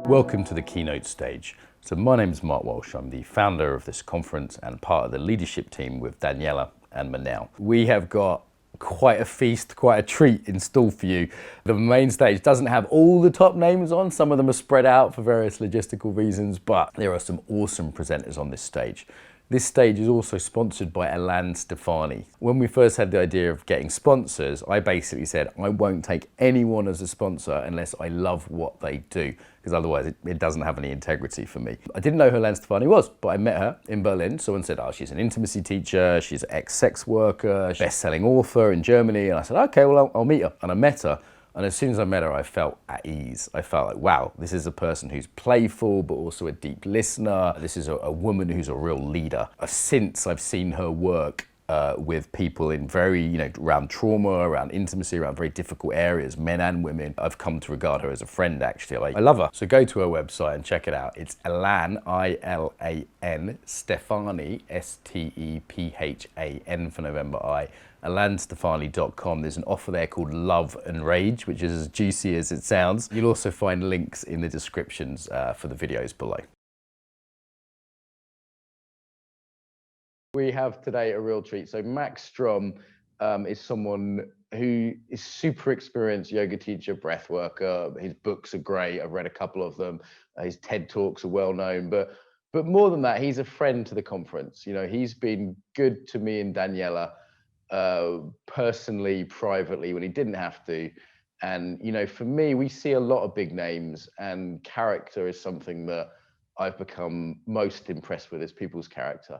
Welcome to the keynote stage. So my name is Mark Walsh. I'm the founder of this conference and part of the leadership team with Daniela and Manel. We have got quite a feast, quite a treat in store for you. The main stage doesn't have all the top names on. Some of them are spread out for various logistical reasons, but there are some awesome presenters on this stage. This stage is also sponsored by Alain Stefani. When we first had the idea of getting sponsors, I basically said, I won't take anyone as a sponsor unless I love what they do, because otherwise it doesn't have any integrity for me. I didn't know who Alain Stefani was, but I met her in Berlin. Someone said, oh, she's an intimacy teacher, she's an ex-sex worker, best-selling author in Germany. And I said, okay, well, I'll meet her. And I met her. And as soon as I met her, I felt at ease. I felt like, wow, this is a person who's playful, but also a deep listener. This is a woman who's a real leader. Since I've seen her work with people in very, around trauma, around intimacy, around very difficult areas, men and women, I've come to regard her as a friend, actually. I love her. So go to her website and check it out. It's Alain, I-L-A-N, Stefani, S-T-E-P-H-A-N for November I, AlainStefani.com. There's an offer there called Love and Rage, which is as juicy as it sounds. You'll also find links in the descriptions for the videos below. We have today a real treat. So Max Strom is someone who is super experienced yoga teacher, breath worker. His books are great. I've read a couple of them. His TED Talks are well known, but more than that, he's a friend to the conference. He's been good to me and Daniela personally, privately, when he didn't have to. And, for me, we see a lot of big names, and character is something that I've become most impressed with, is people's character.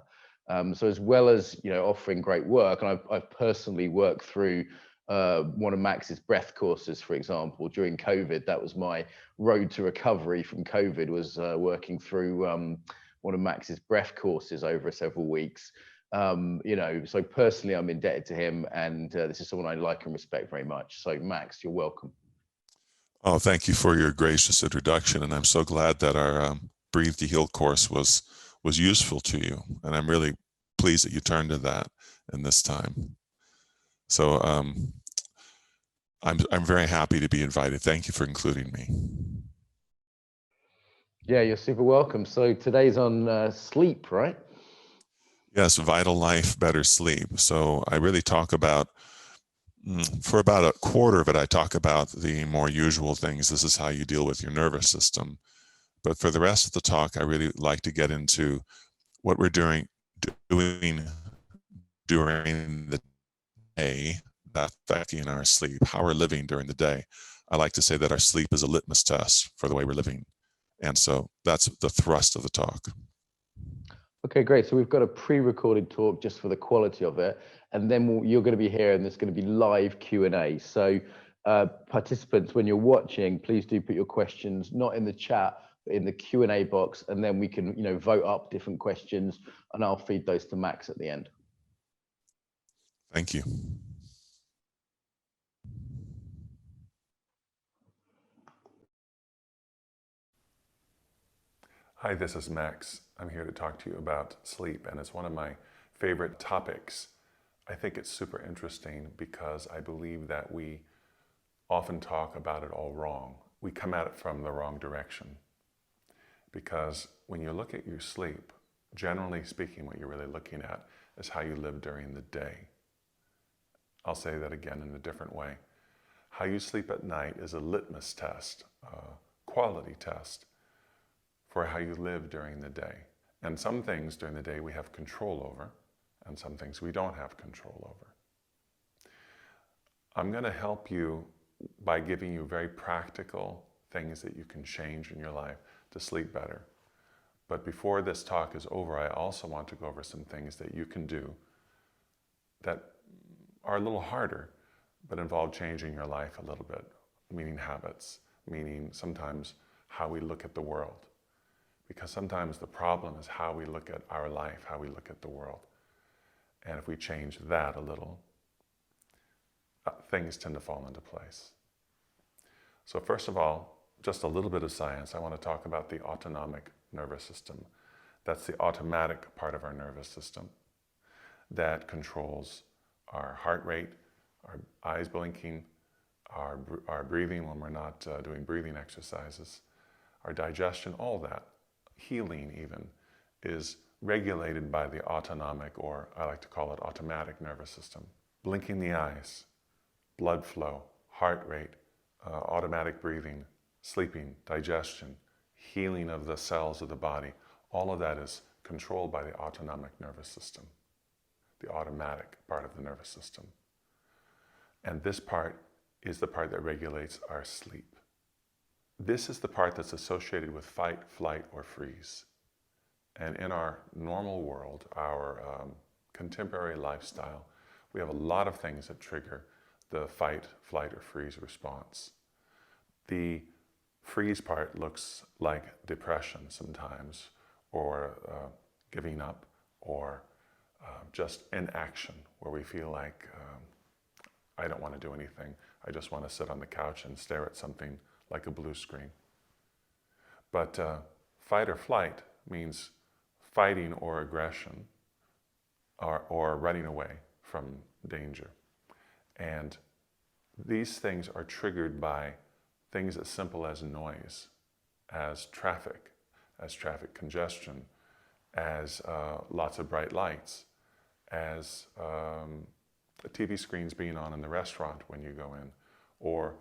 So as well as, offering great work, and I've personally worked through one of Max's breath courses, for example, during COVID. That was my road to recovery from COVID, was working through one of Max's breath courses over several weeks. So personally, I'm indebted to him, and this is someone I like and respect very much. So Max, you're welcome. Oh, thank you for your gracious introduction, and I'm so glad that our Breathe to Heal course was useful to you, and I'm really pleased that you turned to that in this time. So I'm very happy to be invited. Thank you for including me. Yeah, you're super welcome. So today's on sleep, right? Yes, vital life, better sleep. So I really talk about, for about a quarter of it, I talk about the more usual things. This is how you deal with your nervous system. But for the rest of the talk, I really like to get into what we're doing during the day that's affecting our sleep, how we're living during the day. I like to say that our sleep is a litmus test for the way we're living. And so that's the thrust of the talk. Okay, great. So we've got a pre-recorded talk just for the quality of it. And then you're going to be here, and there's going to be live Q&A. So participants, when you're watching, please do put your questions, not in the chat, but in the Q&A box. And then we can, vote up different questions, and I'll feed those to Max at the end. Thank you. Hi, this is Max. I'm here to talk to you about sleep, and it's one of my favorite topics. I think it's super interesting because I believe that we often talk about it all wrong. We come at it from the wrong direction. Because when you look at your sleep, generally speaking, what you're really looking at is how you live during the day. I'll say that again in a different way. How you sleep at night is a litmus test, a quality test for how you live during the day. And some things during the day we have control over, and some things we don't have control over. I'm going to help you by giving you very practical things that you can change in your life to sleep better. But before this talk is over, I also want to go over some things that you can do that are a little harder, but involve changing your life a little bit, meaning habits, meaning sometimes how we look at the world. Because sometimes the problem is how we look at our life, how we look at the world. And if we change that a little, things tend to fall into place. So first of all, just a little bit of science. I want to talk about the autonomic nervous system. That's the automatic part of our nervous system that controls our heart rate, our eyes blinking, our breathing when we're not doing breathing exercises, our digestion, all that, healing even, is regulated by the autonomic, or I like to call it automatic nervous system. Blinking the eyes, blood flow, heart rate, automatic breathing, sleeping, digestion, healing of the cells of the body, all of that is controlled by the autonomic nervous system, the automatic part of the nervous system. And this part is the part that regulates our sleep. This is the part that's associated with fight, flight, or freeze. And in our normal world, our contemporary lifestyle, we have a lot of things that trigger the fight, flight, or freeze response. The freeze part looks like depression sometimes, or giving up, or just inaction, where we feel like I don't want to do anything. I just want to sit on the couch and stare at something like a blue screen. But fight or flight means fighting or aggression, or running away from danger. And these things are triggered by things as simple as noise, as traffic congestion, as lots of bright lights, as TV screens being on in the restaurant when you go in, or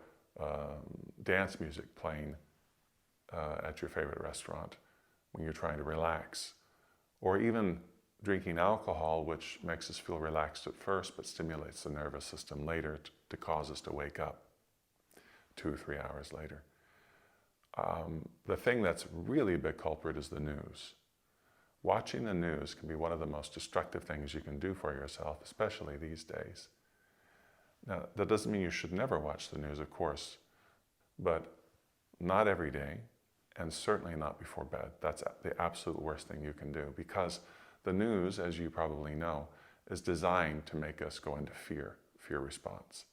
dance music playing at your favorite restaurant when you're trying to relax, or even drinking alcohol, which makes us feel relaxed at first but stimulates the nervous system later to cause us to wake up 2 or 3 hours later. The thing that's really a big culprit is the news. Watching the news can be one of the most destructive things you can do for yourself, especially these days. Now, that doesn't mean you should never watch the news, of course, but not every day, and certainly not before bed. That's the absolute worst thing you can do, because the news, as you probably know, is designed to make us go into fear response.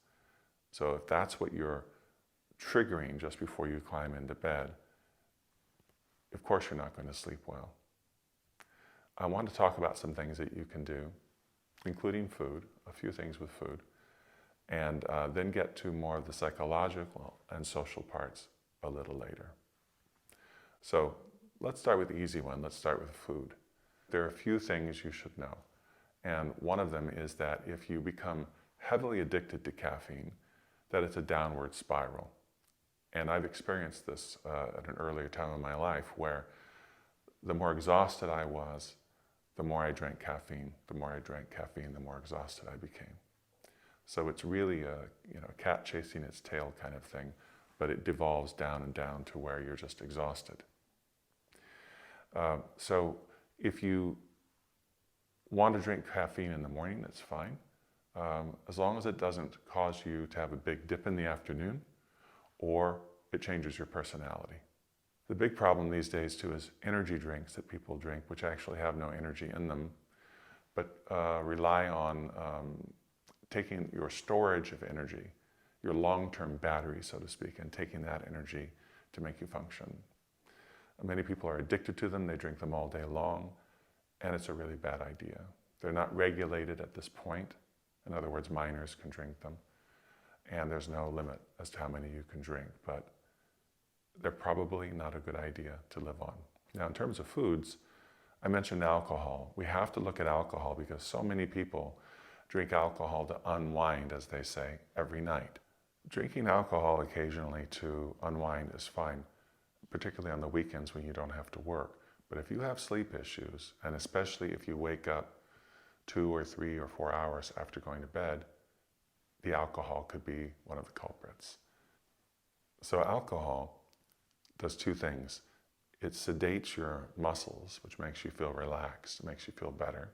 So if that's what you're triggering just before you climb into bed, of course you're not going to sleep well. I want to talk about some things that you can do, including food, a few things with food, and then get to more of the psychological and social parts a little later. So let's start with the easy one. Let's start with food. There are a few things you should know. And one of them is that if you become heavily addicted to caffeine, that it's a downward spiral. And I've experienced this at an earlier time in my life, where the more exhausted I was, the more I drank caffeine. The more I drank caffeine, the more exhausted I became. So it's really a cat chasing its tail kind of thing, but it devolves down and down to where you're just exhausted. So if you want to drink caffeine in the morning, that's fine, as long as it doesn't cause you to have a big dip in the afternoon, or it changes your personality. The big problem these days too is energy drinks that people drink, which actually have no energy in them, but rely on taking your storage of energy, your long-term battery, so to speak, and taking that energy to make you function. Many people are addicted to them. They drink them all day long, and it's a really bad idea. They're not regulated at this point. In other words, minors can drink them, and there's no limit as to how many you can drink, but they're probably not a good idea to live on. Now, in terms of foods, I mentioned alcohol. We have to look at alcohol because so many people drink alcohol to unwind, as they say, every night. Drinking alcohol occasionally to unwind is fine, particularly on the weekends when you don't have to work. But if you have sleep issues, and especially if you wake up 2 or 3 or 4 hours after going to bed, the alcohol could be one of the culprits. So alcohol does 2 things. It sedates your muscles, which makes you feel relaxed, makes you feel better,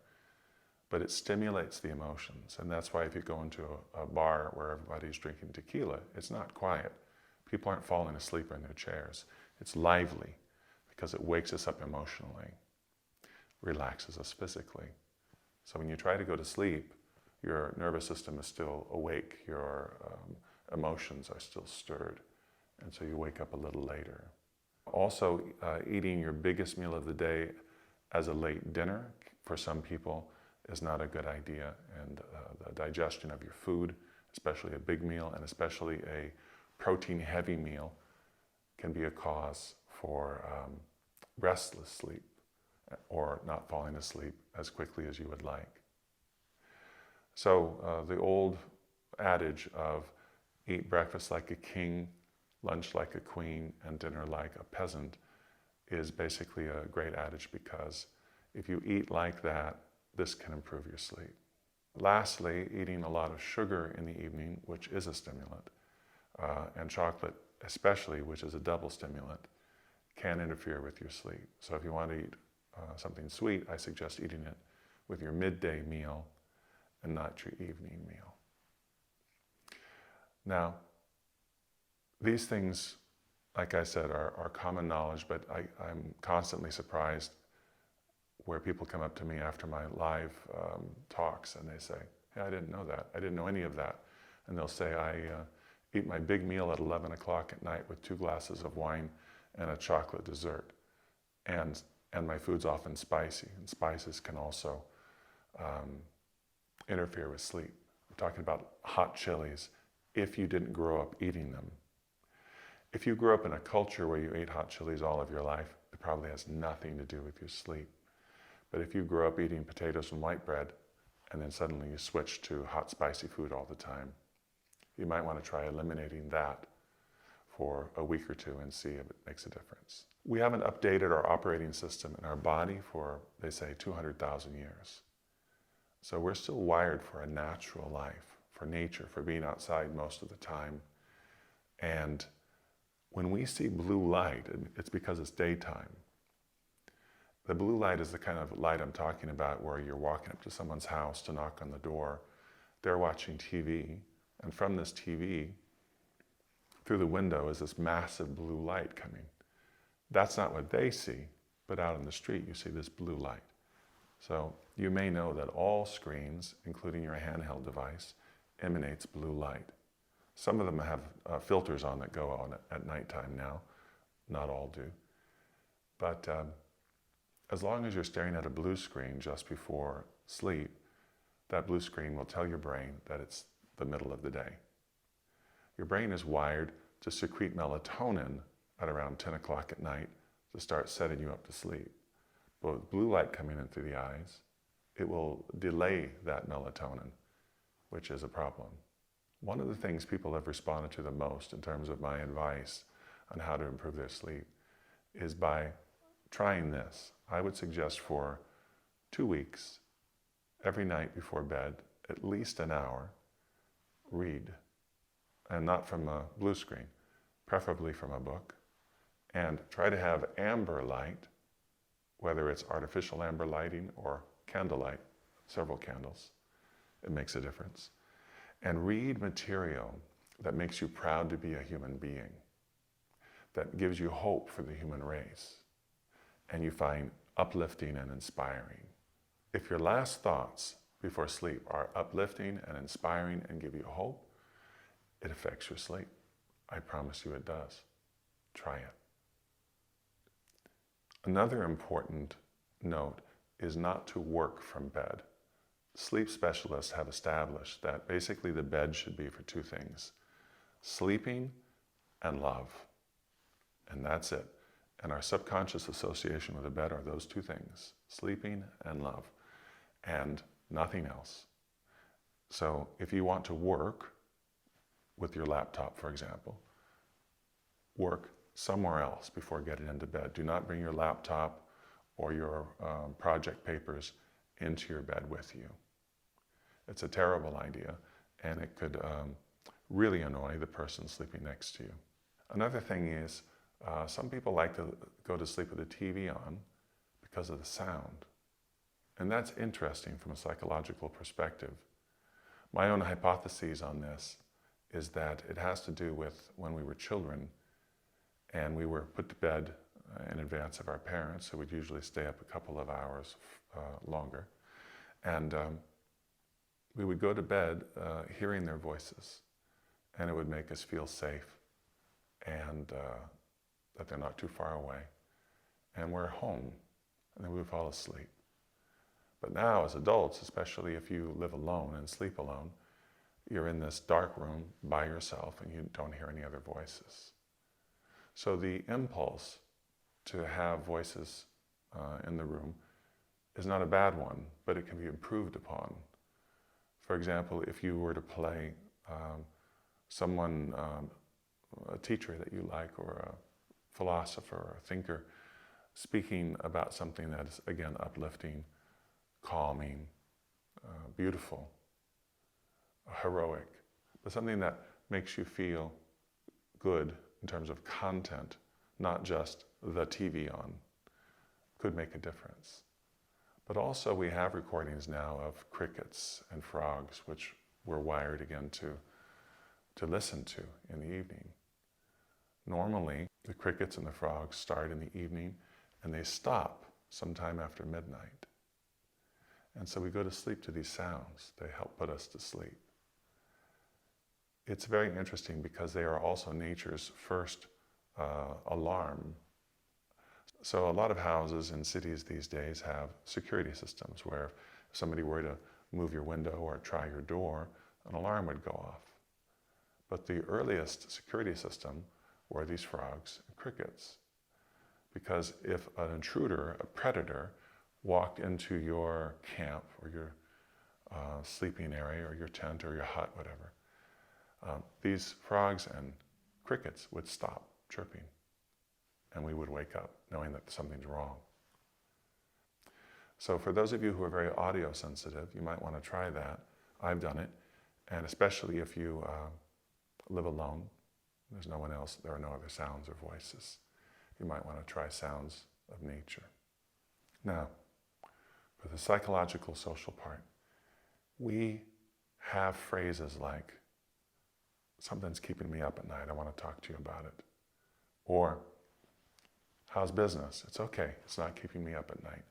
but it stimulates the emotions. And that's why if you go into a bar where everybody's drinking tequila, it's not quiet. People aren't falling asleep in their chairs. It's lively because it wakes us up emotionally, relaxes us physically. So when you try to go to sleep, your nervous system is still awake, your emotions are still stirred, and so you wake up a little later. Also, eating your biggest meal of the day as a late dinner for some people is not a good idea, and the digestion of your food, especially a big meal and especially a protein-heavy meal, can be a cause for restless sleep or not falling asleep as quickly as you would like. So the old adage of eat breakfast like a king, lunch like a queen, and dinner like a peasant is basically a great adage, because if you eat like that, this can improve your sleep. Lastly, eating a lot of sugar in the evening, which is a stimulant, and chocolate especially, which is a double stimulant, can interfere with your sleep. So if you want to eat something sweet, I suggest eating it with your midday meal and not your evening meal. Now, these things, like I said, are common knowledge, but I'm constantly surprised where people come up to me after my live talks and they say, hey, I didn't know that. I didn't know any of that. And they'll say, I eat my big meal at 11 o'clock at night with 2 glasses of wine and a chocolate dessert. And my food's often spicy, and spices can also interfere with sleep. I'm talking about hot chilies if you didn't grow up eating them. If you grew up in a culture where you ate hot chilies all of your life, it probably has nothing to do with your sleep. But if you grew up eating potatoes and white bread, and then suddenly you switch to hot, spicy food all the time, you might want to try eliminating that for a week or 2 and see if it makes a difference. We haven't updated our operating system in our body for, they say, 200,000 years. So we're still wired for a natural life, for nature, for being outside most of the time. And when we see blue light, it's because it's daytime. The blue light is the kind of light I'm talking about where you're walking up to someone's house to knock on the door. They're watching TV, and from this TV, through the window is this massive blue light coming. That's not what they see, but out in the street you see this blue light. So you may know that all screens, including your handheld device, emanates blue light. Some of them have filters on that go on at nighttime now. Not all do. But as long as you're staring at a blue screen just before sleep, that blue screen will tell your brain that it's the middle of the day. Your brain is wired to secrete melatonin at around 10 o'clock at night to start setting you up to sleep. But with blue light coming in through the eyes, it will delay that melatonin, which is a problem. One of the things people have responded to the most in terms of my advice on how to improve their sleep is by trying this. I would suggest for 2 weeks, every night before bed, at least an hour, read. And not from a blue screen, preferably from a book. And try to have amber light, whether it's artificial amber lighting or candlelight, several candles. It makes a difference. And read material that makes you proud to be a human being, that gives you hope for the human race, and you find uplifting and inspiring. If your last thoughts before sleep are uplifting and inspiring and give you hope, it affects your sleep. I promise you it does. Try it. Another important note is not to work from bed. Sleep specialists have established that basically the bed should be for 2 things: sleeping and love. And that's it. And our subconscious association with the bed are those 2 things: sleeping and love, and nothing else. So if you want to work with your laptop, for example, work somewhere else before getting into bed. Do not bring your laptop or your project papers into your bed with you. It's a terrible idea, and it could really annoy the person sleeping next to you. Another thing is, some people like to go to sleep with the TV on because of the sound. And that's interesting from a psychological perspective. My own hypothesis on this is that it has to do with when we were children and we were put to bed in advance of our parents, so we'd usually stay up a couple of hours longer. And we would go to bed hearing their voices, and it would make us feel safe and that they're not too far away. And we're home, and then we would fall asleep. But now as adults, especially if you live alone and sleep alone, you're in this dark room by yourself and you don't hear any other voices. So the impulse to have voices in the room is not a bad one, but it can be improved upon. For example, if you were to play someone, a teacher that you like, or a philosopher or a thinker, speaking about something that is, again, uplifting, calming, beautiful, heroic, but something that makes you feel good in terms of content, not just the TV on, could make a difference. But also we have recordings now of crickets and frogs, which we're wired again to listen to in the evening. Normally, the crickets and the frogs start in the evening and they stop sometime after midnight. And so we go to sleep to these sounds. They help put us to sleep. It's very interesting because they are also nature's first alarm. So a lot of houses in cities these days have security systems where if somebody were to move your window or try your door, an alarm would go off. But the earliest security system were these frogs and crickets. Because if an intruder, a predator, walked into your camp or your sleeping area or your tent or your hut, whatever, these frogs and crickets would stop chirping and we would wake up knowing that something's wrong. So for those of you who are very audio sensitive, you might want to try that. I've done it, and especially if you live alone, there's no one else, there are no other sounds or voices, you might want to try sounds of nature. Now, for the psychological social part, we have phrases like, something's keeping me up at night, I want to talk to you about it. Or, how's business? It's okay, it's not keeping me up at night.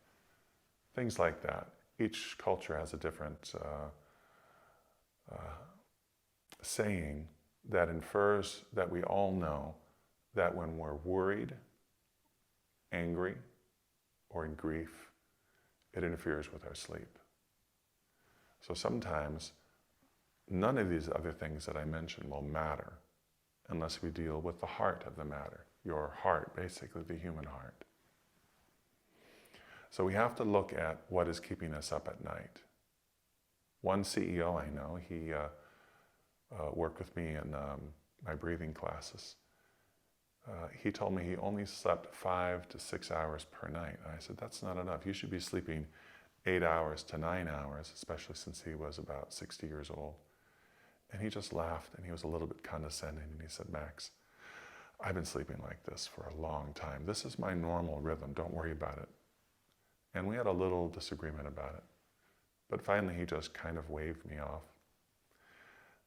Things like that. Each culture has a different saying that infers that we all know that when we're worried, angry, or in grief, it interferes with our sleep. So sometimes none of these other things that I mentioned will matter unless we deal with the heart of the matter, your heart, basically the human heart. So we have to look at what is keeping us up at night. One CEO I know, he worked with me in my breathing classes. He told me he only slept 5 to 6 hours per night. And I said, that's not enough. You should be sleeping 8 hours to 9 hours, especially since he was about 60 years old. And he just laughed, and he was a little bit condescending, and he said, Max, I've been sleeping like this for a long time. This is my normal rhythm. Don't worry about it. And we had a little disagreement about it. But finally, he just kind of waved me off.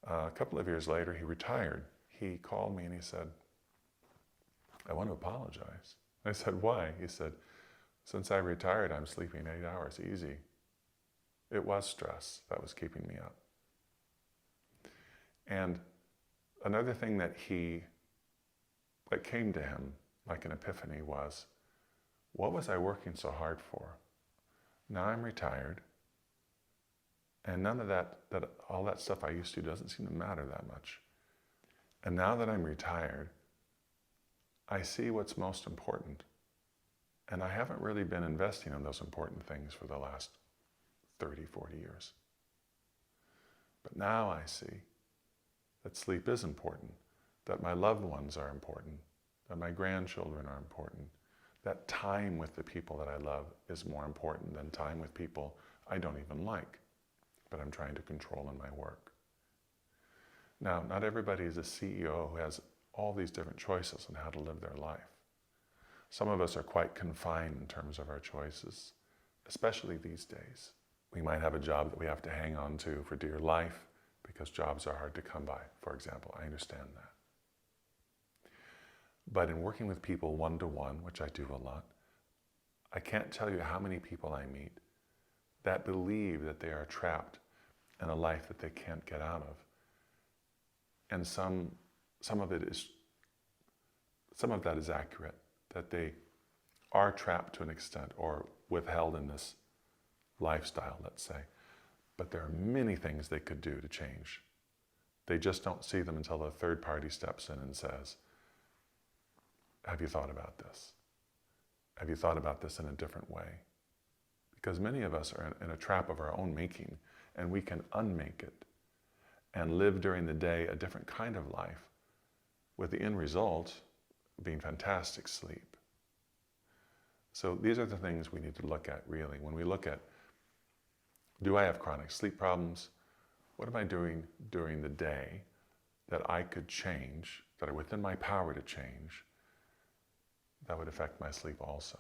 A couple of years later, he retired. He called me and he said, I want to apologize. I said, why? He said, since I retired, I'm sleeping 8 hours easy. It was stress that was keeping me up. And another thing that came to him like an epiphany was, what was I working so hard for? Now I'm retired, and none of all that stuff I used to doesn't seem to matter that much. And now that I'm retired, I see what's most important. And I haven't really been investing in those important things for the last 30, 40 years. But now I see that sleep is important, that my loved ones are important, that my grandchildren are important, that time with the people that I love is more important than time with people I don't even like, but I'm trying to control in my work. Now, not everybody is a CEO who has all these different choices on how to live their life. Some of us are quite confined in terms of our choices, especially these days. We might have a job that we have to hang on to for dear life because jobs are hard to come by, for example. I understand that. But in working with people one-to-one, which I do a lot, I can't tell you how many people I meet that believe that they are trapped in a life that they can't get out of. And some of that is accurate, that they are trapped to an extent or withheld in this lifestyle, let's say. But there are many things they could do to change. They just don't see them until a third party steps in and says, have you thought about this? Have you thought about this in a different way? Because many of us are in a trap of our own making, and we can unmake it and live during the day a different kind of life, with the end result being fantastic sleep. So these are the things we need to look at, really. When we look at, do I have chronic sleep problems? What am I doing during the day that I could change, that are within my power to change, that would affect my sleep also?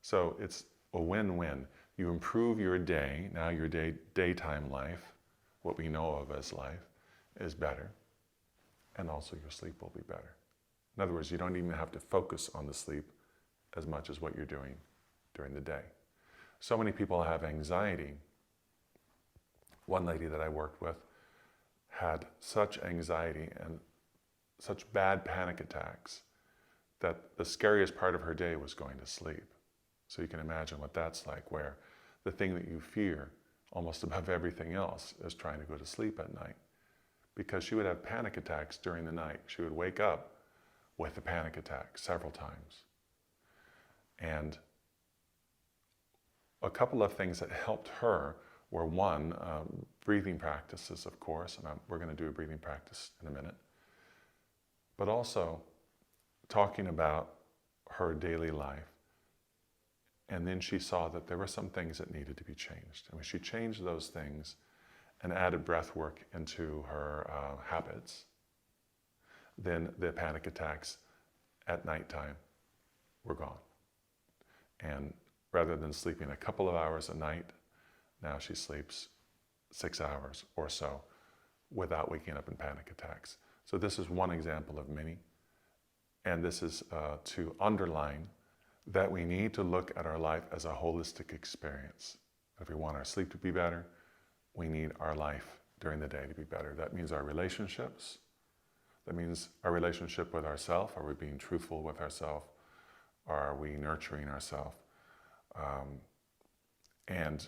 So it's a win-win. You improve your day, now your daytime life, what we know of as life, is better, and also your sleep will be better. In other words, you don't even have to focus on the sleep as much as what you're doing during the day. So many people have anxiety. One lady that I worked with had such anxiety and such bad panic attacks that the scariest part of her day was going to sleep. So you can imagine what that's like, where the thing that you fear almost above everything else is trying to go to sleep at night. Because she would have panic attacks during the night. She would wake up with a panic attack several times. And a couple of things that helped her were, one, breathing practices, of course, and we're going to do a breathing practice in a minute, but also talking about her daily life. And then she saw that there were some things that needed to be changed. And when she changed those things and added breath work into her habits, then the panic attacks at nighttime were gone. And rather than sleeping a couple of hours a night, now she sleeps 6 hours or so without waking up in panic attacks. So this is one example of many. And this is to underline that we need to look at our life as a holistic experience. If we want our sleep to be better, we need our life during the day to be better. That means our relationships. That means our relationship with ourselves. Are we being truthful with ourselves? Are we nurturing ourselves? And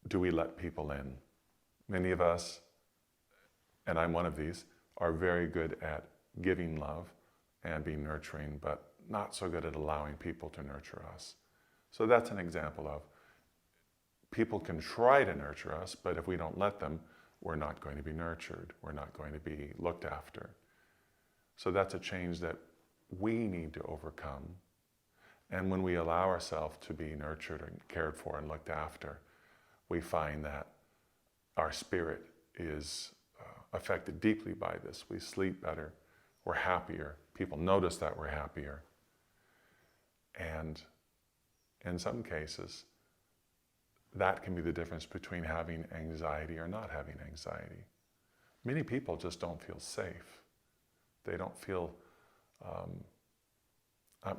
do we let people in? Many of us, and I'm one of these, are very good at giving love and being nurturing, but not so good at allowing people to nurture us. So that's an example of people can try to nurture us, but if we don't let them, we're not going to be nurtured. We're not going to be looked after. So that's a change that we need to overcome. And when we allow ourselves to be nurtured and cared for and looked after, we find that our spirit is affected deeply by this. We sleep better, we're happier, people notice that we're happier. And in some cases, that can be the difference between having anxiety or not having anxiety. Many people just don't feel safe. They don't feel, and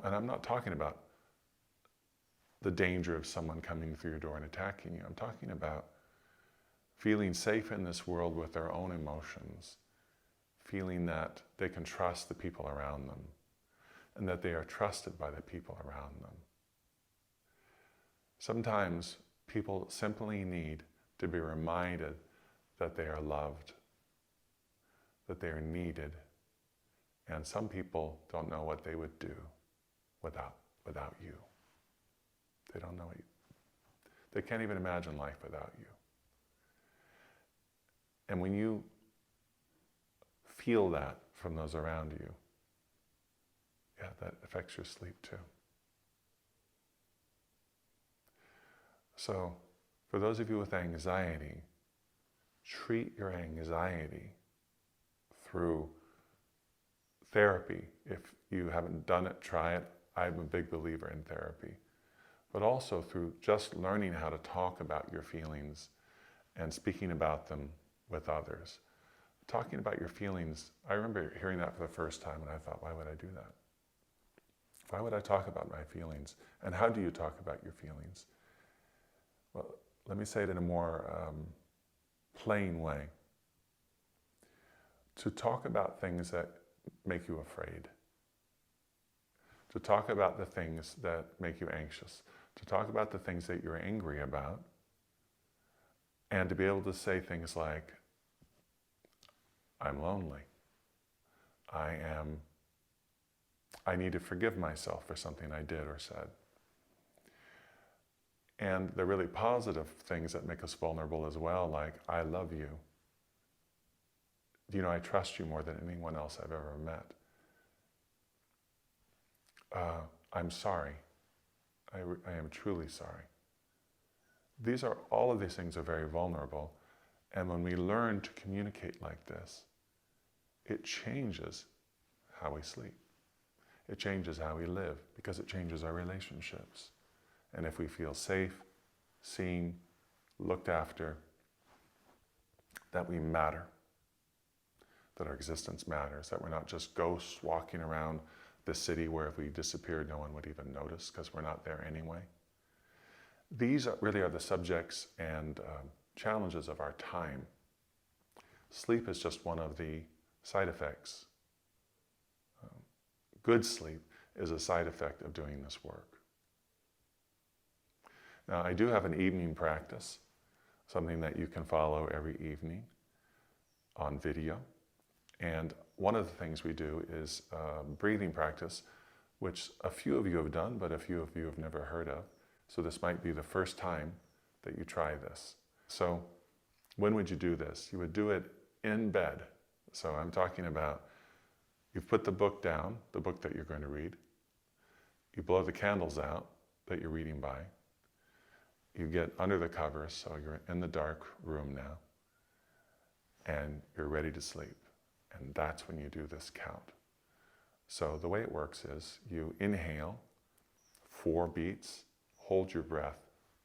I'm not talking about the danger of someone coming through your door and attacking you. I'm talking about feeling safe in this world with their own emotions, feeling that they can trust the people around them, and that they are trusted by the people around them. Sometimes people simply need to be reminded that they are loved, that they are needed, and some people don't know what they would do without you. They don't know you. They can't even imagine life without you. And when you feel that from those around you, yeah, that affects your sleep too. So, for those of you with anxiety, treat your anxiety through therapy. If you haven't done it, try it. I'm a big believer in therapy. But also through just learning how to talk about your feelings and speaking about them with others. Talking about your feelings, I remember hearing that for the first time and I thought, why would I do that? Why would I talk about my feelings? And how do you talk about your feelings? Well, let me say it in a more plain way. To talk about things that make you afraid. To talk about the things that make you anxious. To talk about the things that you're angry about. And to be able to say things like, I'm lonely. I need to forgive myself for something I did or said. And the really positive things that make us vulnerable as well, like, I love you. You know, I trust you more than anyone else I've ever met. I'm sorry. I am truly sorry. All of these things are very vulnerable. And when we learn to communicate like this, it changes how we sleep. It changes how we live, because it changes our relationships. And if we feel safe, seen, looked after, that we matter, that our existence matters, that we're not just ghosts walking around the city where if we disappeared, no one would even notice because we're not there anyway. These really are the subjects and challenges of our time. Sleep is just one of the side effects. Good sleep is a side effect of doing this work. Now, I do have an evening practice, something that you can follow every evening on video. And one of the things we do is breathing practice, which a few of you have done, but a few of you have never heard of. So this might be the first time that you try this. So when would you do this? You would do it in bed. So I'm talking about, you've put the book down, the book that you're going to read. You blow the candles out that you're reading by. You get under the covers, so you're in the dark room now, and you're ready to sleep. And that's when you do this count. So the way it works is you inhale 4 beats, hold your breath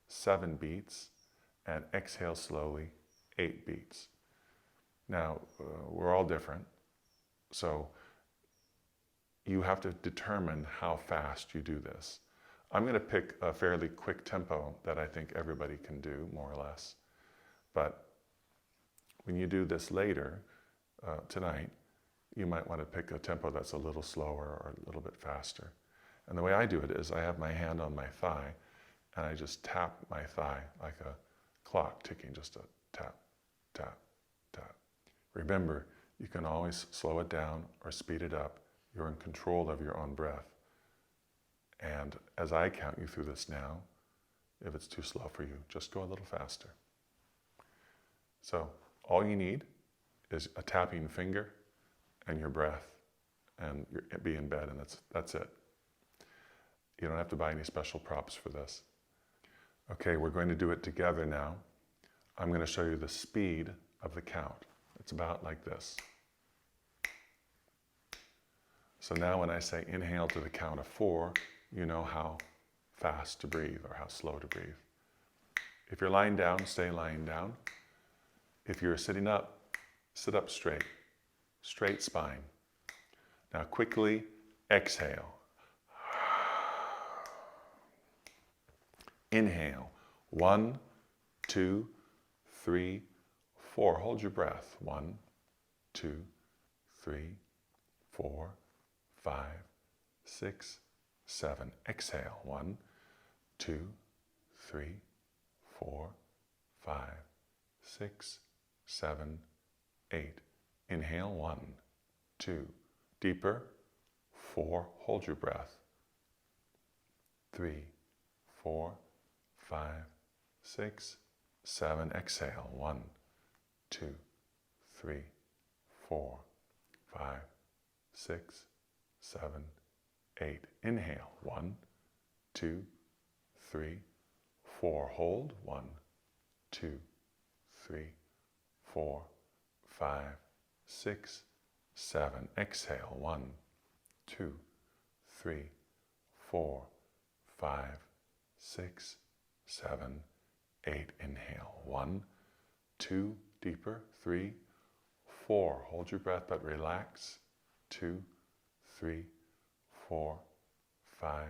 7 beats, and exhale slowly 8 beats. Now, we're all different, so you have to determine how fast you do this. I'm going to pick a fairly quick tempo that I think everybody can do, more or less. But when you do this later, tonight, you might want to pick a tempo that's a little slower or a little bit faster. And the way I do it is I have my hand on my thigh, and I just tap my thigh like a clock ticking, just a tap, tap, tap. Remember, you can always slow it down or speed it up. You're in control of your own breath. And as I count you through this now, if it's too slow for you, just go a little faster. So all you need is a tapping finger and your breath, and you'll be in bed, and that's it. You don't have to buy any special props for this. Okay, we're going to do it together now. I'm going to show you the speed of the count. It's about like this. So now when I say inhale to the count of 4, you know how fast to breathe or how slow to breathe. If you're lying down, stay lying down. If you're sitting up, sit up straight, straight spine. Now quickly exhale. Inhale, 1, 2, 3, 4. Hold your breath. 1, 2, 3, 4, 5, 6, 7. Exhale. 1, 2, 3, 4, 5, 6, 7, 8. Inhale. 1, 2. Deeper. 4. Hold your breath. 3, 4, 5, 6, 7. Exhale. 1, 2, 3, 4, 5, 6, 7, 8. Inhale. 1, 2, 3, 4. Hold. 1, 2, 3, 4, 5, 6, 7. Exhale. 1, 2, 3, 4, 5, 6, 7, 8. Inhale. 1, 2. Deeper. 3, 4. Hold your breath but relax. 2, 3, 4, 5,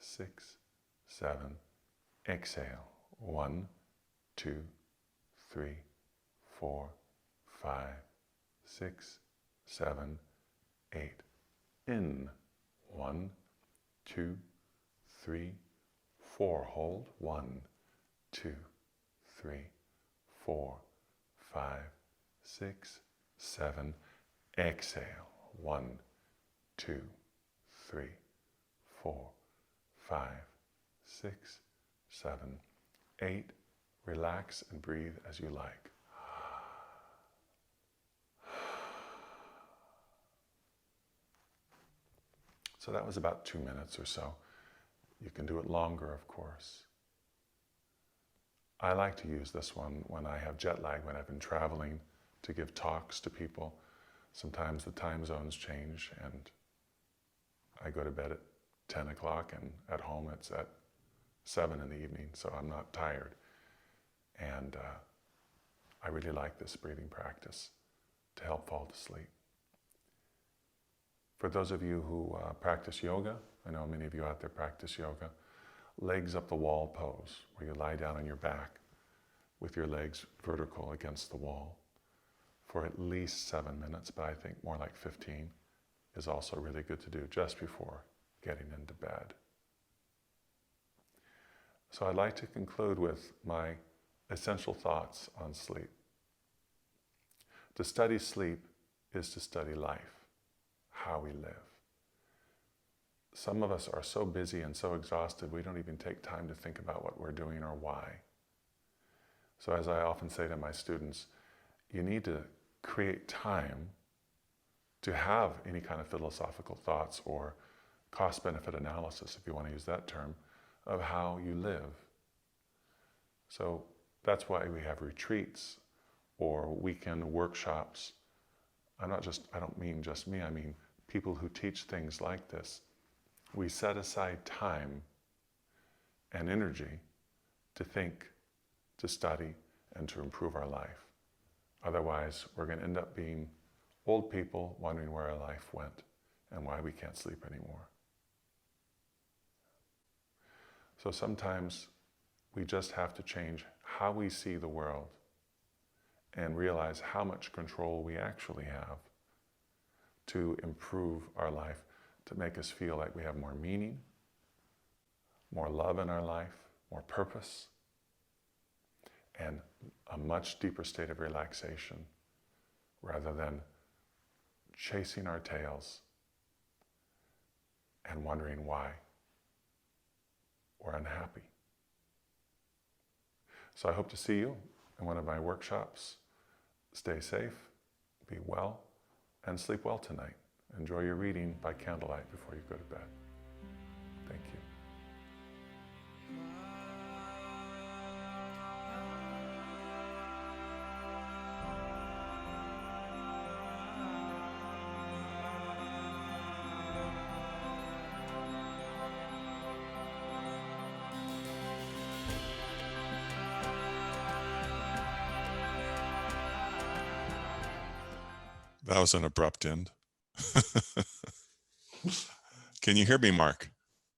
6, 7. Exhale. 1, 2, 3, 4, 5, 6, 7, 8. In. 1, 2, 3, 4. Hold. 1, 2, 3, 4, 5, 6, 7. Exhale. 1, 2, 3, 4, 5, 6, 7, 8. Relax and breathe as you like. So that was about 2 minutes or so. You can do it longer, of course. I like to use this one when I have jet lag, when I've been traveling to give talks to people. Sometimes the time zones change and I go to bed at 10 o'clock and at home it's at 7 in the evening, so I'm not tired. And I really like this breathing practice to help fall to sleep. For those of you who practice yoga, I know many of you out there practice yoga, legs up the wall pose, where you lie down on your back with your legs vertical against the wall for at least 7 minutes, but I think more like 15 is also really good to do just before getting into bed. So I'd like to conclude with my essential thoughts on sleep. To study sleep is to study life, how we live. Some of us are so busy and so exhausted, we don't even take time to think about what we're doing or why. So as I often say to my students, you need to create time to have any kind of philosophical thoughts or cost-benefit analysis, if you want to use that term, of how you live. So that's why we have retreats or weekend workshops. I don't mean just me, I mean people who teach things like this. We set aside time and energy to think, to study, and to improve our life. Otherwise, we're going to end up being old people wondering where our life went and why we can't sleep anymore. So sometimes we just have to change how we see the world and realize how much control we actually have to improve our life, to make us feel like we have more meaning, more love in our life, more purpose, and a much deeper state of relaxation rather than chasing our tails and wondering why we're unhappy. So I hope to see you in one of my workshops. Stay safe, be well, and sleep well tonight. Enjoy your reading by candlelight before you go to bed. Thank you. That was an abrupt end. Can you hear me, Mark?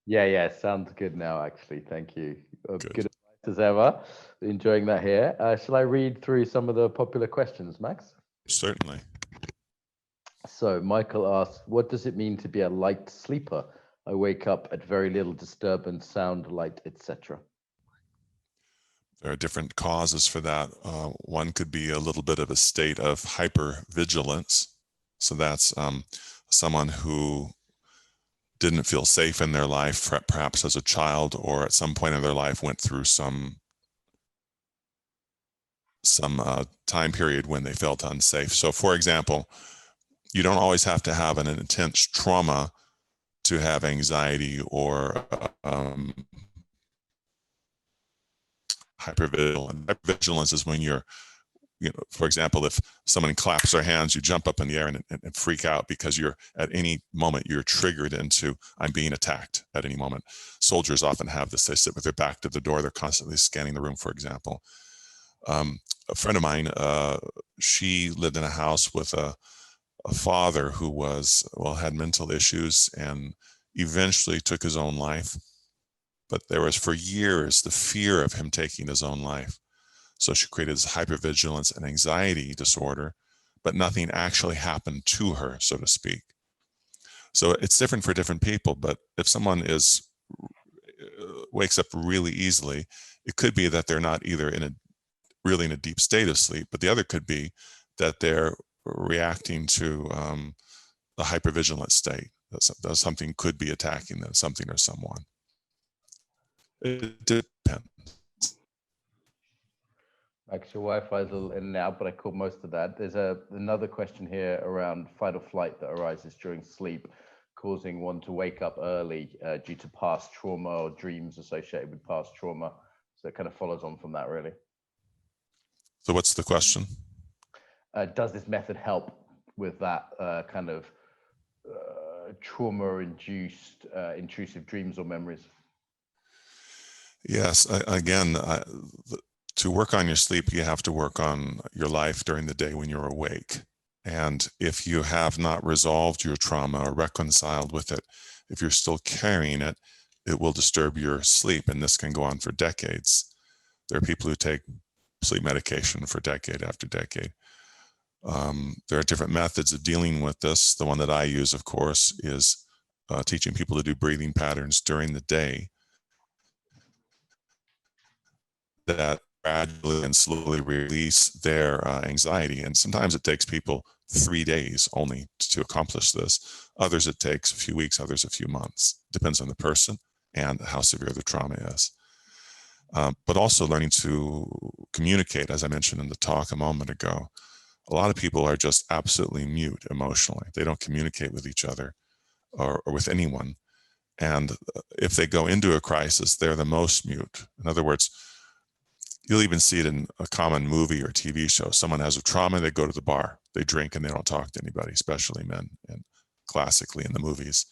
Yeah, sounds good now, actually. Thank you. Good. Good advice as ever. Enjoying that here. Shall I read through some of the popular questions, Max? Certainly. So Michael asks, what does it mean to be a light sleeper? I wake up at very little disturbance, sound, light, etc. There are different causes for that. One could be a little bit of a state of hypervigilance. So that's someone who didn't feel safe in their life, perhaps as a child or at some point in their life went through some time period when they felt unsafe. So for example, you don't always have to have an intense trauma to have anxiety or hypervigilance. Hypervigilance is when you're, for example, if someone claps their hands, you jump up in the air and freak out because you're at any moment you're triggered into, I'm being attacked at any moment. Soldiers often have this. They sit with their back to the door. They're constantly scanning the room, for example. A friend of mine, she lived in a house with a father who had mental issues and eventually took his own life. But there was for years the fear of him taking his own life. So she created this hypervigilance and anxiety disorder, but nothing actually happened to her, so to speak. So it's different for different people, but if someone wakes up really easily, it could be that they're not either really in a deep state of sleep, but the other could be that they're reacting to a hypervigilant state. that something could be attacking them, something or someone. It depends. Actually, Wi-Fi is a little in and out, but I caught most of that. There's another question here around fight or flight that arises during sleep, causing one to wake up early due to past trauma or dreams associated with past trauma. So it kind of follows on from that, really. So what's the question? Does this method help with that kind of trauma-induced intrusive dreams or memories? Yes, again, to work on your sleep, you have to work on your life during the day when you're awake. And if you have not resolved your trauma or reconciled with it, if you're still carrying it, it will disturb your sleep. And this can go on for decades. There are people who take sleep medication for decade after decade. There are different methods of dealing with this. The one that I use, of course, is teaching people to do breathing patterns during the day that gradually and slowly release their anxiety. And sometimes it takes people 3 days only to accomplish this. Others it takes a few weeks, others a few months. Depends on the person and how severe the trauma is. But also learning to communicate, as I mentioned in the talk a moment ago. A lot of people are just absolutely mute emotionally. They don't communicate with each other or with anyone. And if they go into a crisis, they're the most mute. In other words, you'll even see it in a common movie or TV show. Someone has a trauma, they go to the bar, they drink, and they don't talk to anybody, especially men, and classically in the movies.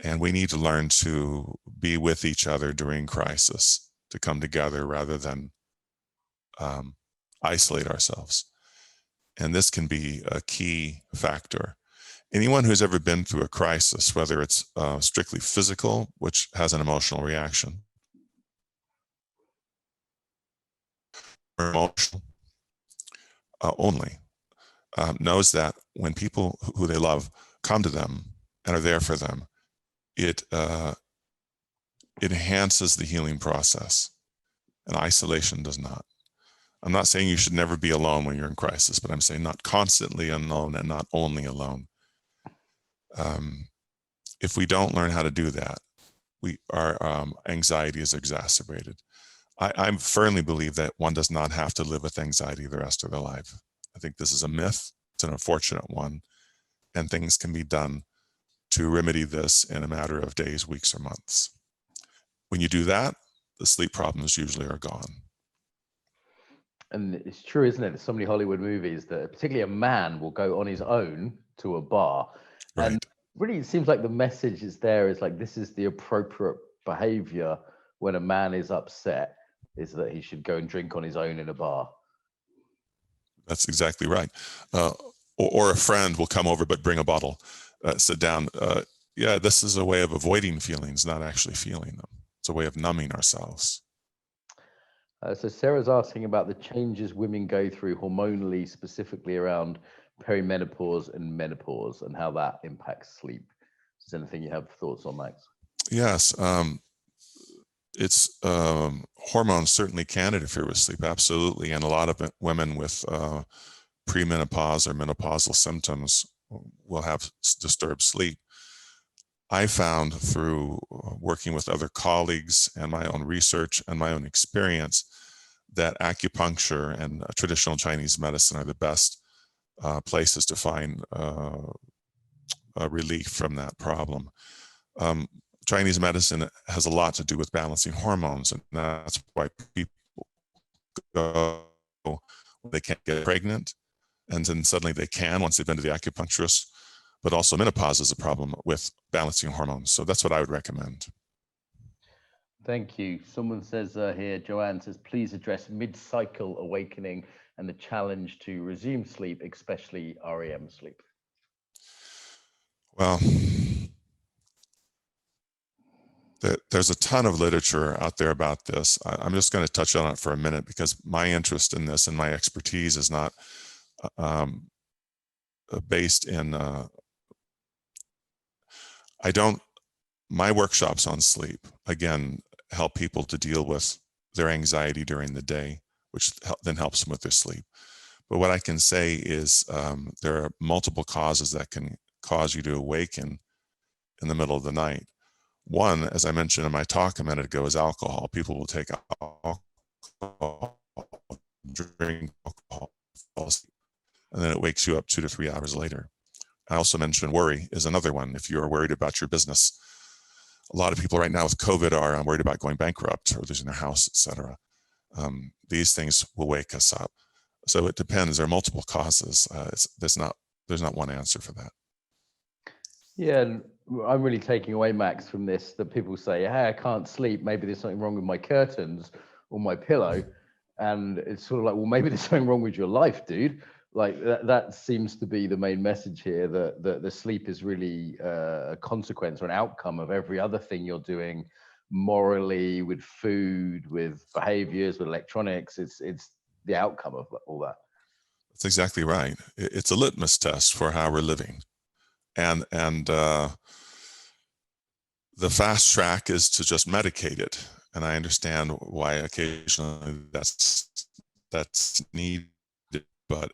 And we need to learn to be with each other during crisis, to come together rather than isolate ourselves. And this can be a key factor. Anyone who's ever been through a crisis, whether it's strictly physical, which has an emotional reaction, or emotional only, knows that when people who they love come to them and are there for them, it enhances the healing process, and isolation does not. I'm not saying you should never be alone when you're in crisis, but I'm saying not constantly alone and not only alone. If we don't learn how to do that, our anxiety is exacerbated. I firmly believe that one does not have to live with anxiety the rest of their life. I think this is a myth. It's an unfortunate one, and things can be done to remedy this in a matter of days, weeks, or months. When you do that, the sleep problems usually are gone. And it's true, isn't it? There's so many Hollywood movies that particularly a man will go on his own to a bar. Right. And really, it seems like the message is there is like, this is the appropriate behavior when a man is upset, is that he should go and drink on his own in a bar. That's exactly right. Or a friend will come over but bring a bottle, sit down. Yeah, this is a way of avoiding feelings, not actually feeling them. It's a way of numbing ourselves. So Sarah's asking about the changes women go through hormonally, specifically around perimenopause and menopause, and how that impacts sleep. Is there anything you have thoughts on, Max? Yes. It's hormones certainly can interfere with sleep, absolutely. And a lot of women with premenopause or menopausal symptoms will have disturbed sleep. I found through working with other colleagues and my own research and my own experience that acupuncture and traditional Chinese medicine are the best places to find relief from that problem. Chinese medicine has a lot to do with balancing hormones, and that's why people go when they can't get pregnant, and then suddenly they can once they've been to the acupuncturist. But also menopause is a problem with balancing hormones. So that's what I would recommend. Thank you. Someone says here, Joanne says, please address mid-cycle awakening and the challenge to resume sleep, especially REM sleep. Well, there's a ton of literature out there about this. I'm just going to touch on it for a minute because my interest in this and my expertise is not based in, my workshops on sleep, again, help people to deal with their anxiety during the day, which then helps them with their sleep. But what I can say is there are multiple causes that can cause you to awaken in the middle of the night. One, as I mentioned in my talk a minute ago, is alcohol. People will take alcohol, drink alcohol, and then it wakes you up 2 to 3 hours later. I also mentioned worry is another one. If you're worried about your business, a lot of people right now with COVID are worried about going bankrupt or losing their house, etc. These things will wake us up. So it depends. There are multiple causes. There's not one answer for that. Yeah, and I'm really taking away, Max, from this that people say, hey, I can't sleep. Maybe there's something wrong with my curtains or my pillow. And it's sort of like, well, maybe there's something wrong with your life, dude. Like that seems to be the main message here, that the sleep is really a consequence or an outcome of every other thing you're doing morally, with food, with behaviors, with electronics. It's the outcome of all that. That's exactly right. It's a litmus test for how we're living. And the fast track is to just medicate it. And I understand why occasionally that's needed, but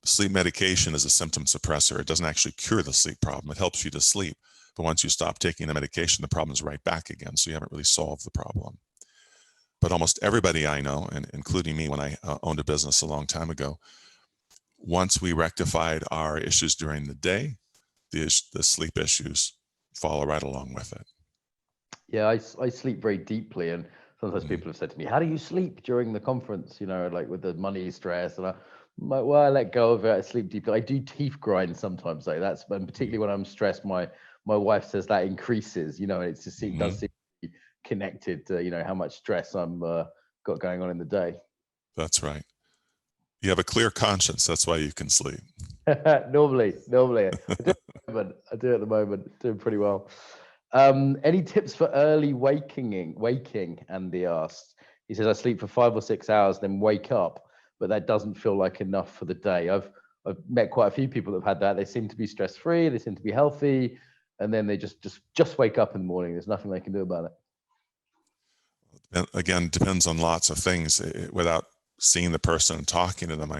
sleep medication is a symptom suppressor. It doesn't actually cure the sleep problem. It helps you to sleep. But once you stop taking the medication, the problem is right back again. So you haven't really solved the problem. But almost everybody I know, and including me when I owned a business a long time ago, once we rectified our issues during the day, the sleep issues follow right along with it. Yeah, I sleep very deeply, and sometimes people have said to me, how do you sleep during the conference, like with the money stress? And I'm like, well, I let go of it. I sleep deeply. I do teeth grind sometimes, though. And particularly when I'm stressed, my wife says that increases, and it does seem to be connected to, how much stress I'm got going on in the day. That's right. You have a clear conscience. That's why you can sleep. Normally. I do at the moment, doing pretty well. Any tips for early waking? Andy asked. He says, I sleep for 5 or 6 hours, then wake up, but that doesn't feel like enough for the day. I've met quite a few people that have had that. They seem to be stress-free, they seem to be healthy, and then they just wake up in the morning. There's nothing they can do about it. And again, depends on lots of things. Without seeing the person and talking to them,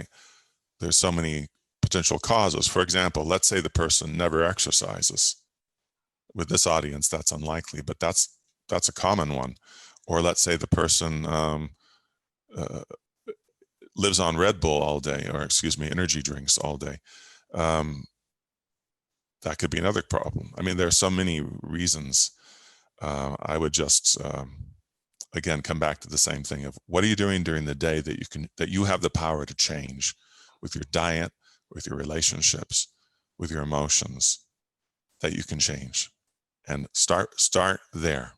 there's so many potential causes. For example, let's say the person never exercises. With this audience, that's unlikely, but that's a common one. Or let's say the person lives on Red Bull all day, or energy drinks all day. That could be another problem. I mean, there are so many reasons. I would just again come back to the same thing of what are you doing during the day that you have the power to change with your diet, with your relationships, with your emotions, that you can change, and start there.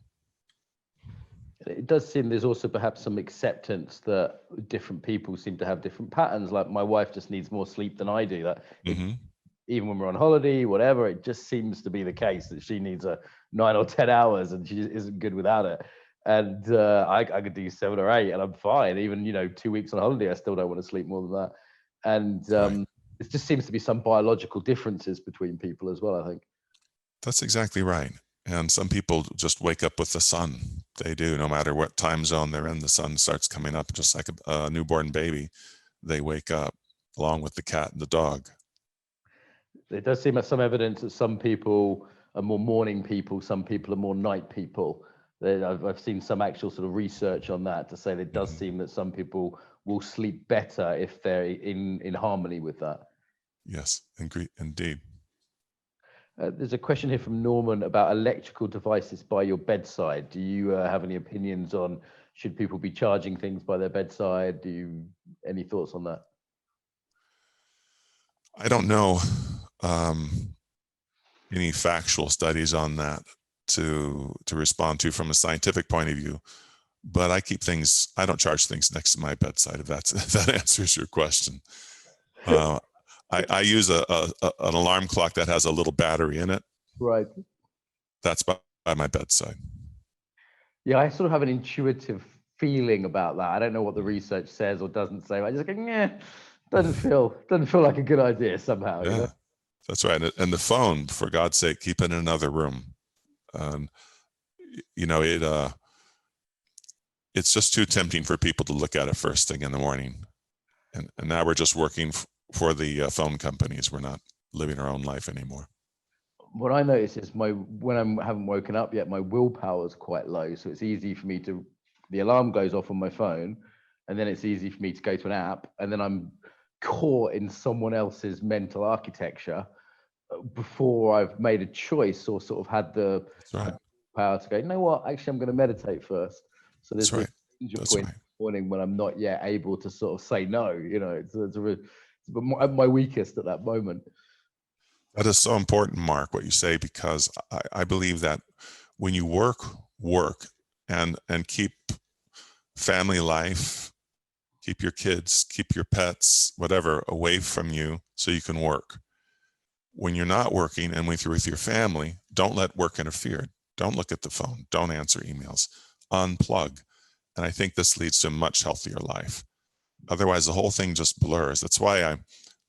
It does seem there's also perhaps some acceptance that different people seem to have different patterns. Like my wife just needs more sleep than I do. Even when we're on holiday, whatever, it just seems to be the case that she needs 9 or 10 hours and she isn't good without it. And I could do 7 or 8 and I'm fine. Even 2 weeks on holiday, I still don't want to sleep more than that. And Right. It just seems to be some biological differences between people as well, I think. That's exactly right. And some people just wake up with the sun. They do, no matter what time zone they're in, the sun starts coming up, just like a newborn baby. They wake up along with the cat and the dog. It does seem like some evidence that some people are more morning people, some people are more night people. I've seen some actual sort of research on that to say that it does seem that some people will sleep better if they're in harmony with that. Yes, indeed. There's a question here from Norman about electrical devices by your bedside. Do you have any opinions on should people be charging things by their bedside? Any thoughts on that? I don't know any factual studies on that to respond to from a scientific point of view, but I don't charge things next to my bedside, if that answers your question. I use an alarm clock that has a little battery in it. Right. That's by my bedside. Yeah, I sort of have an intuitive feeling about that. I don't know what the research says or doesn't say. I just go, yeah, doesn't feel like a good idea somehow. Yeah, that's right. And the phone, for God's sake, keep it in another room. It's just too tempting for people to look at it first thing in the morning. And now we're just working for the phone companies. We're not living our own life anymore. what I notice is when I haven't woken up yet, my willpower is quite low. So it's easy for me the alarm goes off on my phone, and then it's easy for me to go to an app, and then I'm caught in someone else's mental architecture before I've made a choice or sort of had the That's right. power to go, you know what, actually, I'm going to meditate first. So there's That's this right. danger That's point right. in the morning when I'm not yet able to sort of say no. It's at my weakest at that moment. That is so important, Mark, what you say, because I believe that when you work and keep family life, keep your kids, keep your pets, whatever, away from you so you can work. When you're not working and with your family, don't let work interfere. Don't look at the phone. Don't answer emails. Unplug. And I think this leads to a much healthier life. Otherwise, the whole thing just blurs. That's why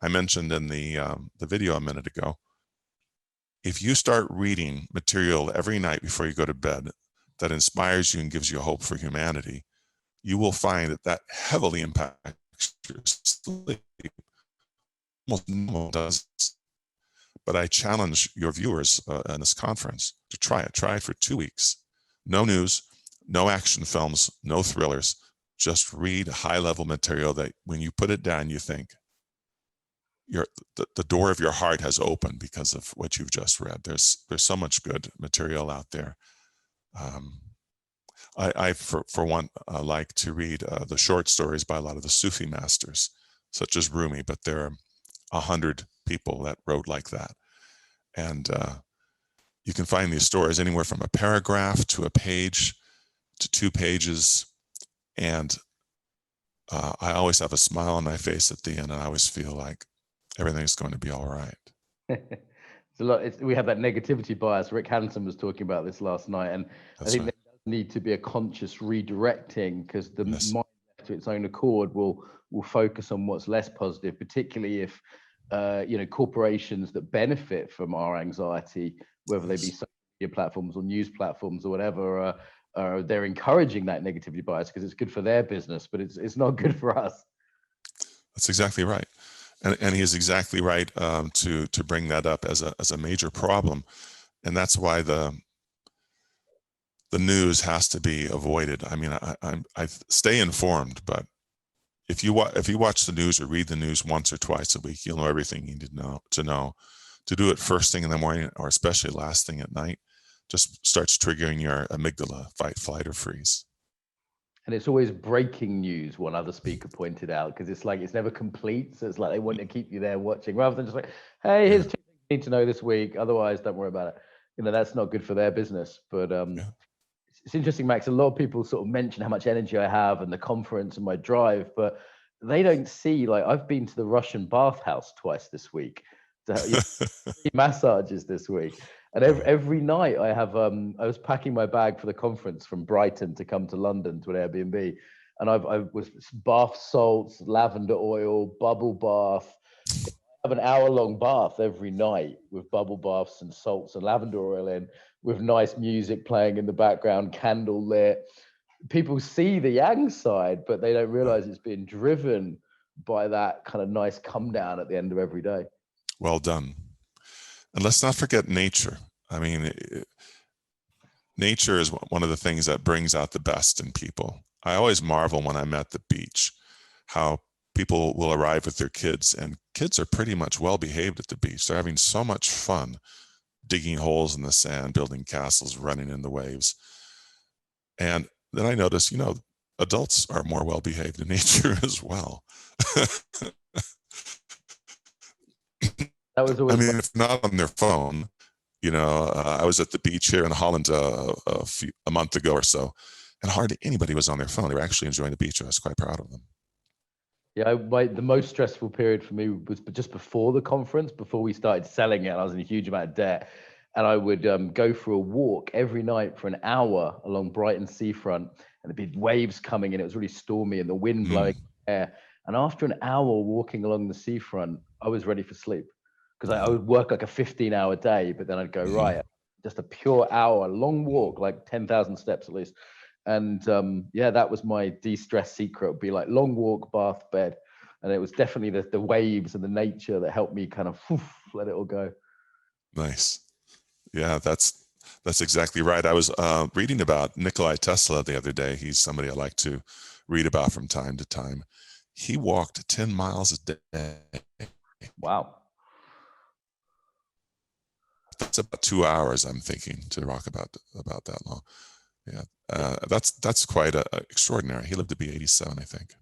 I mentioned in the video a minute ago, if you start reading material every night before you go to bed that inspires you and gives you hope for humanity, you will find that heavily impacts your sleep. Almost no one does. But I challenge your viewers in this conference to try it. Try it for 2 weeks. No news, no action films, no thrillers. Just read high-level material that when you put it down, you think the door of your heart has opened because of what you've just read. There's so much good material out there. I for one, like to read the short stories by a lot of the Sufi masters, such as Rumi, but there are 100 people that wrote like that. And you can find these stories anywhere from a paragraph to a page to 2 pages. And I always have a smile on my face at the end, and I always feel like everything's going to be all right. It's a lot. We have that negativity bias. Rick Hansen was talking about this last night, and That's I think right. there does need to be a conscious redirecting, because the Yes. mind, left to its own accord, will focus on what's less positive, particularly if corporations that benefit from our anxiety, whether they be social media platforms or news platforms or whatever, they're encouraging that negativity bias because it's good for their business, but it's not good for us. That's exactly right. And he is exactly right to bring that up as a major problem. And that's why the news has to be avoided. I mean, I stay informed, but if you watch the news or read the news once or twice a week, you'll know everything you need to know. To do it first thing in the morning, or especially last thing at night, just starts triggering your amygdala, fight, flight, or freeze. And it's always breaking news, one other speaker pointed out, because it's like it's never complete. So it's like they want to keep you there watching, rather than just like, hey, here's 2 things you need to know this week. Otherwise, don't worry about it. That's not good for their business. But it's interesting, Max. A lot of people sort of mention how much energy I have and the conference and my drive, but they don't see, like, I've been to the Russian bathhouse twice this week, to 3 massages this week. And every night I have, I was packing my bag for the conference from Brighton to come to London to an Airbnb. And I was bath salts, lavender oil, bubble bath. I have an hour-long bath every night with bubble baths and salts and lavender oil in, with nice music playing in the background, candle lit. People see the yang side, but they don't realize it's being driven by that kind of nice come down at the end of every day. Well done. And let's not forget nature. I mean, nature is one of the things that brings out the best in people. I always marvel when I'm at the beach, how people will arrive with their kids, and kids are pretty much well behaved at the beach. They're having so much fun digging holes in the sand, building castles, running in the waves. And then I notice, adults are more well behaved in nature as well. That was always, I mean, if not on their phone, I was at the beach here in Holland a month ago or so, and hardly anybody was on their phone. They were actually enjoying the beach. I was quite proud of them. Yeah, the most stressful period for me was just before the conference, before we started selling it. I was in a huge amount of debt, and I would go for a walk every night for an hour along Brighton seafront, and there'd be waves coming in. It was really stormy, and the wind blowing air. And after an hour walking along the seafront, I was ready for sleep, because I would work like a 15-hour day, but then I'd go, right, just a pure hour, long walk, like 10,000 steps at least. And that was my de-stress secret. It would be like long walk, bath, bed. And it was definitely the waves and the nature that helped me kind of let it all go. Nice. Yeah, that's exactly right. I was reading about Nikolai Tesla the other day. He's somebody I like to read about from time to time. He walked 10 miles a day. Wow. That's about 2 hours, I'm thinking, to walk about that long. Yeah, that's quite extraordinary. He lived to be 87, I think.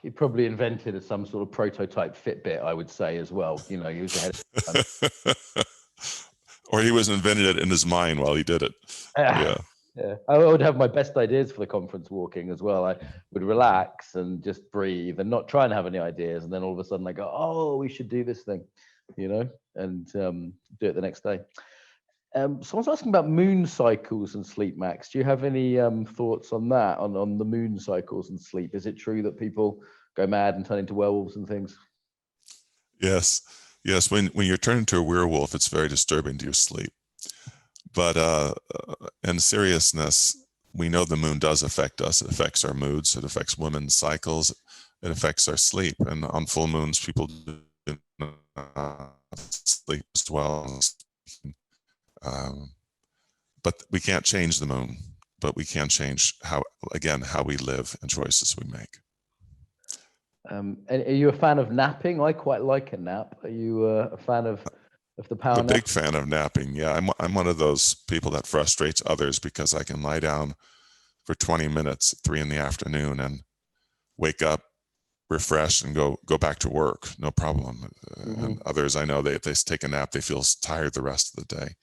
He probably invented some sort of prototype Fitbit, I would say, as well. You know, he was ahead of his time. Or he was invented it in his mind while he did it. Yeah. Yeah, I would have my best ideas for the conference walking as well. I would relax and just breathe and not try and have any ideas. And then all of a sudden I go, oh, we should do this thing, you know, and do it the next day. Someone's asking about moon cycles and sleep, Max. Do you have any thoughts on that, on the moon cycles and sleep? Is it true that people go mad and turn into werewolves and things? Yes. When you're turned into a werewolf, it's very disturbing to your sleep. But in seriousness, we know the moon does affect us. It affects our moods. It affects women's cycles. It affects our sleep. And on full moons, people do not sleep as well. But we can't change the moon. But we can change how we live and choices we make. And are you a fan of napping? I quite like a nap. Are you a fan of the power I'm a big fan of napping. Yeah, I'm one of those people that frustrates others because I can lie down for 20 minutes at 3 p.m. and wake up refreshed and go back to work, no problem. And others, I know if they take a nap, they feel tired the rest of the day.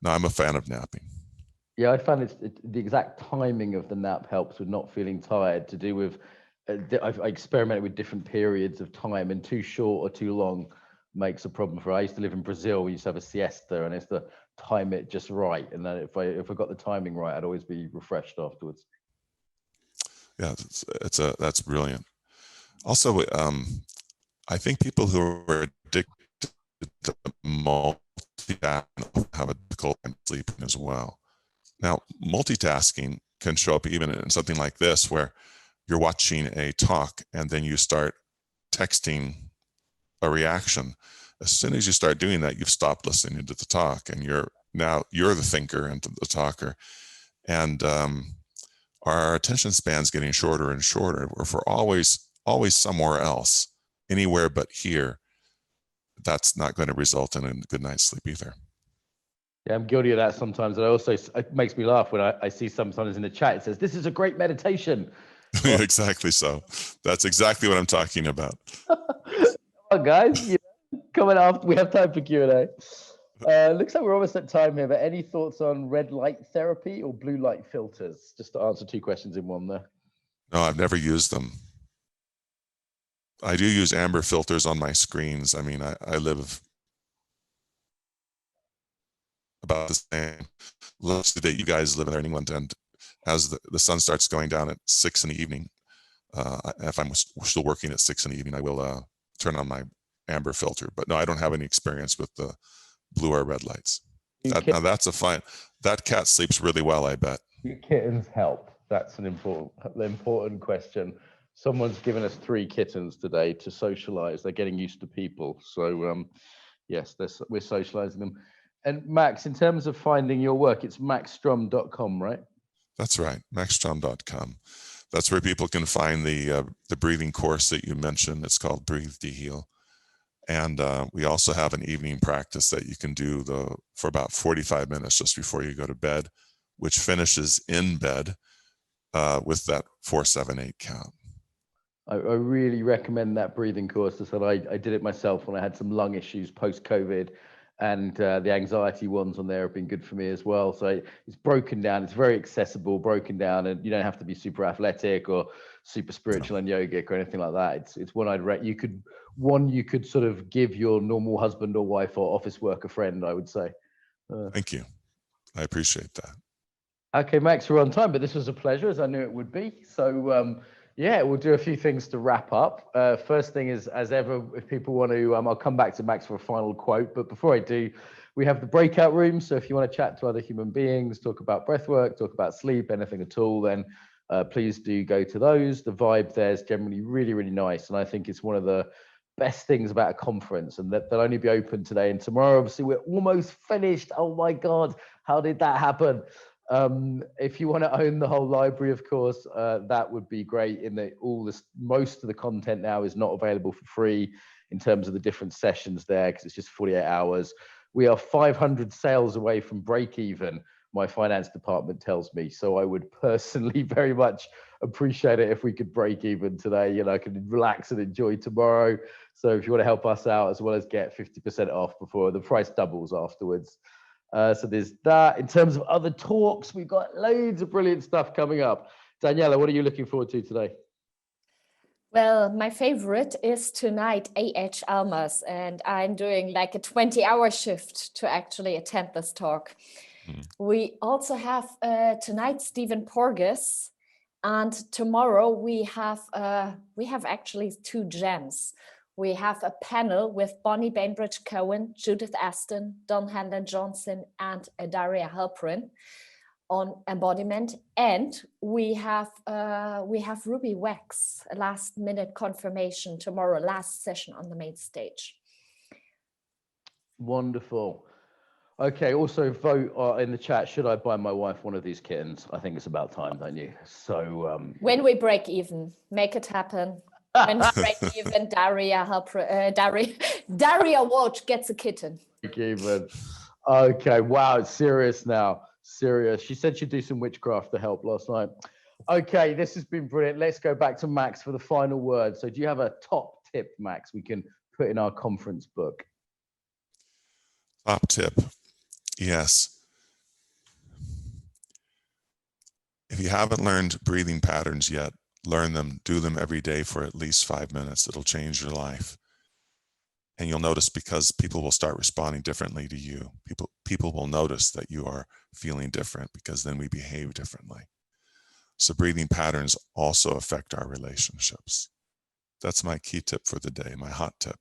No, I'm a fan of napping. Yeah, I find the exact timing of the nap helps with not feeling tired. To do with, I experimented with different periods of time, and too short or too long makes a problem for. I used to live in Brazil. We used to have a siesta, and it's to time it just right. And then if I got the timing right, I'd always be refreshed afterwards. Yeah, that's brilliant. Also, I think people who are addicted to multitasking have a difficult time sleeping as well. Now, multitasking can show up even in something like this, where you're watching a talk and then you start texting a reaction. As soon as you start doing that, you've stopped listening to the talk, and you're the thinker and the talker. And our attention span's getting shorter and shorter. If we're always somewhere else, anywhere but here, that's not going to result in a good night's sleep either. Yeah, I'm guilty of that sometimes. And it makes me laugh when I see sometimes in the chat, it says, "This is a great meditation." Well, exactly so. That's exactly what I'm talking about. Come on, guys. Coming after, we have time for Q&A. Looks like we're almost at time here, but any thoughts on red light therapy or blue light filters? Just to answer two questions in one there. No, I've never used them. I do use amber filters on my screens. I mean, I live about the same luxury that you guys live in there in England. And as the sun starts going down at 6 p.m, if I'm still working at 6 p.m, I will turn on my amber filter. But no, I don't have any experience with the blue or red lights. Now that's that cat sleeps really well, I bet. Do kittens help? That's an important question. Someone's given us 3 kittens today to socialize. They're getting used to people. So yes, we're socializing them. And Max, in terms of finding your work, it's maxstrom.com, right? That's right, maxstrom.com. That's where people can find the breathing course that you mentioned. It's called Breathe to Heal. And we also have an evening practice that you can do for about 45 minutes just before you go to bed, which finishes in bed with that 4-7-8 count. I really recommend that breathing course. I did it myself when I had some lung issues post-COVID, and the anxiety ones on there have been good for me as well. So it's broken down. It's very accessible, broken down, and you don't have to be super athletic or super spiritual and yogic or anything like that. It's one you could sort of give your normal husband or wife or office worker friend, I would say. Thank you. I appreciate that. Okay, Max, we're on time, but this was a pleasure, as I knew it would be. So yeah, we'll do a few things to wrap up. First thing is, as ever, if people want to, I'll come back to Max for a final quote. But before I do, we have the breakout room. So if you want to chat to other human beings, talk about breath work, talk about sleep, anything at all, then please do go to those. The vibe there is generally really, really nice. And I think it's one of the best things about a conference, and that they'll only be open today and tomorrow. Obviously, we're almost finished. Oh my God, how did that happen? If you want to own the whole library, of course, that would be great. Most of the content now is not available for free in terms of the different sessions there, because it's just 48 hours. We are 500 sales away from break even, my finance department tells me. So I would personally very much appreciate it if we could break even today. You know, I can relax and enjoy tomorrow. So if you want to help us out, as well as get 50% off before the price doubles afterwards. So there's that. In terms of other talks, we've got loads of brilliant stuff coming up. Daniela, what are you looking forward to today? Well, my favorite is tonight, A.H. Almas, and I'm doing like a 20-hour shift to actually attend this talk. We also have tonight Stephen Porges, and tomorrow we have actually two gems. We have a panel with Bonnie Bainbridge Cohen, Judith Aston, Don Handon Johnson, and Daria Halperin on embodiment, and we have Ruby Wax, a last-minute confirmation tomorrow, last session on the main stage. Wonderful. Okay, also vote in the chat, should I buy my wife one of these kittens? I think it's about time, don't you? So when we break even, make it happen. When we break even, Daria Walsh gets a kitten. Break even. Okay, wow, it's serious now. Serious. She said she'd do some witchcraft to help last night. Okay, this has been brilliant. Let's go back to Max for the final word. So do you have a top tip, Max, we can put in our conference book? Top tip. Yes. If you haven't learned breathing patterns yet, learn them, do them every day for at least 5 minutes. It'll change your life. And you'll notice, because people will start responding differently to you. People will notice that you are feeling different, because then we behave differently. So breathing patterns also affect our relationships. That's my key tip for the day, my hot tip.